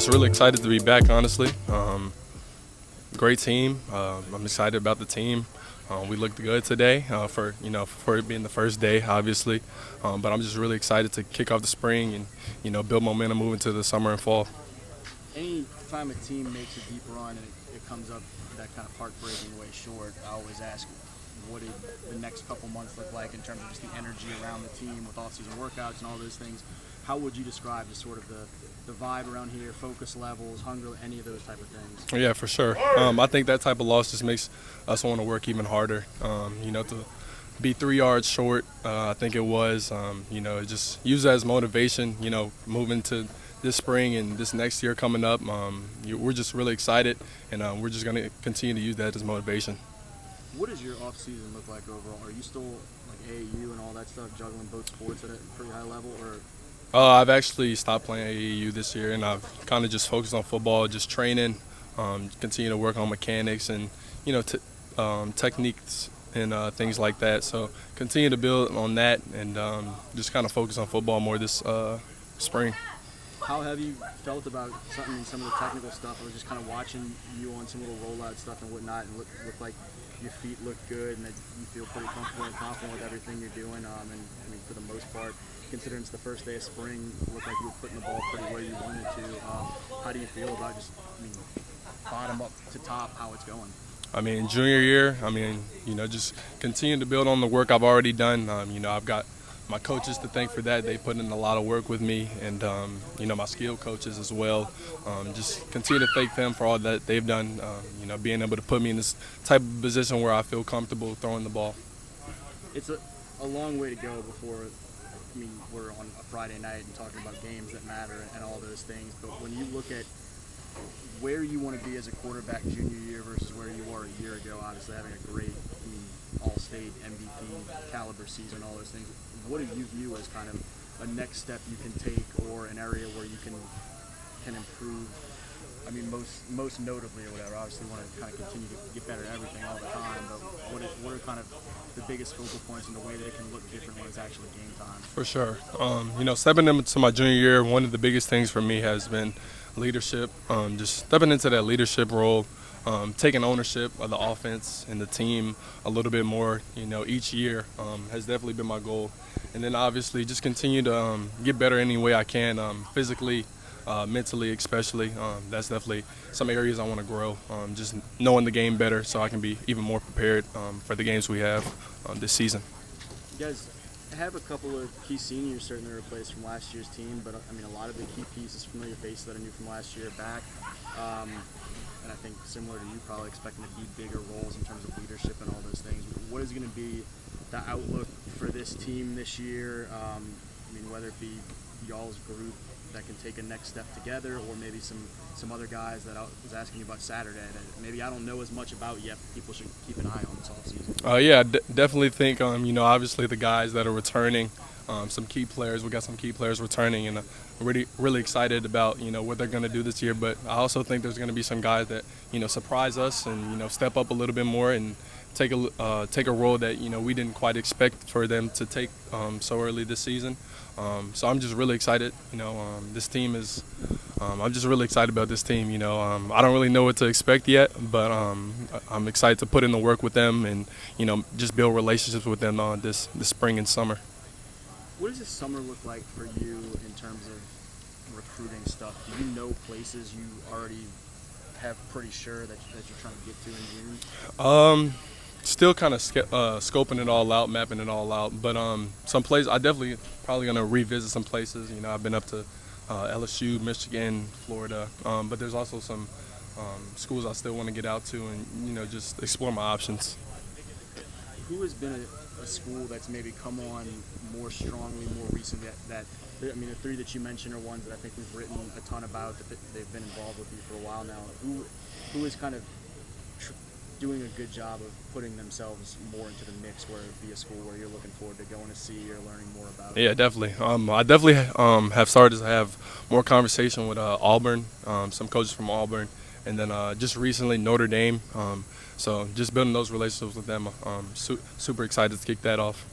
just really excited to be back, honestly. Great team. I'm excited about the team. We looked good today for it being the first day, obviously. But I'm just really excited to kick off the spring and build momentum moving to the summer and fall. Any time a team makes a deep run and it comes up that kind of heartbreaking way short, I always ask, what did the next couple months look like in terms of just the energy around the team with off-season workouts and all those things? How would you describe just sort of the vibe around here, focus levels, hunger, any of those type of things? Yeah, for sure. I think that type of loss just makes us want to work even harder. To be 3 yards short, I think it was, just use that as motivation, moving to this spring and this next year coming up. We're just really excited, and we're just going to continue to use that as motivation. What does your off season look like overall? Are you still like AAU and all that stuff, juggling both sports at a pretty high level, or? I've actually stopped playing AAU this year, and I've kind of just focused on football, just training, continue to work on mechanics and techniques and things like that. So continue to build on that and just kind of focus on football more this spring. How have you felt about some of the technical stuff? I was just kind of watching you on some little rollout stuff and whatnot, and look like your feet look good and that you feel pretty comfortable and confident with everything you're doing. And I mean, for the most part, considering it's the first day of spring, it looked like you were putting the ball pretty where you wanted to. How do you feel about just, bottom up to top, how it's going? Junior year, just continue to build on the work I've already done. I've got my coaches to thank for that. They put in a lot of work with me, and my skill coaches as well. Just continue to thank them for all that they've done. Being able to put me in this type of position where I feel comfortable throwing the ball. It's a long way to go before. We're on a Friday night and talking about games that matter and all those things. But when you look at where you want to be as a quarterback junior year versus where you were a year ago, obviously having a great all-state MVP caliber season, all those things, what do you view as kind of a next step you can take or an area where you can improve? Most notably or whatever, obviously want to kind of continue to get better at everything all the time, but what are kind of the biggest focal points in the way that it can look different when it's actually game time? For sure. Stepping into my junior year, one of the biggest things for me has been leadership. Just stepping into that leadership role, taking ownership of the offense and the team a little bit more, each year has definitely been my goal. And then obviously just continue to get better any way I can, physically, mentally especially. That's definitely some areas I want to grow, just knowing the game better so I can be even more prepared for the games we have this season. You guys have a couple of key seniors certainly replaced from last year's team, but a lot of the key pieces, familiar faces that I knew from last year back. And I think similar to you, probably expecting to be bigger roles in terms of leadership and all those things. What is going to be the outlook for this team this year? Whether it be y'all's group that can take a next step together, or maybe some other guys that I was asking you about Saturday that maybe I don't know as much about yet, but people should keep an eye on this offseason. Definitely think, obviously the guys that are returning, some key players. We got some key players returning, and I'm really excited about, what they're going to do this year. But I also think there's going to be some guys that, surprise us and, step up a little bit more and take a role that, we didn't quite expect for them to take so early this season. So I'm just really excited. This team is I'm just really excited about this team. I don't really know what to expect yet, but I'm excited to put in the work with them and, just build relationships with them this spring and summer. What does this summer look like for you in terms of recruiting stuff? Do you know places you already have pretty sure that you're trying to get to in June? Still kind of scoping it all out, mapping it all out. But some places, I definitely probably going to revisit some places. I've been up to LSU, Michigan, Florida. But there's also some schools I still want to get out to and, just explore my options. Who has been a school that's maybe come on more strongly, more recently? The three that you mentioned are ones that I think we've written a ton about, that they've been involved with you for a while now. Who is kind of doing a good job of putting themselves more into the mix, where it be a school where you're looking forward to going to see or learning more about? Yeah, definitely. I definitely have started to have more conversation with Auburn, some coaches from Auburn, and then just recently Notre Dame. So just building those relationships with them, super excited to kick that off.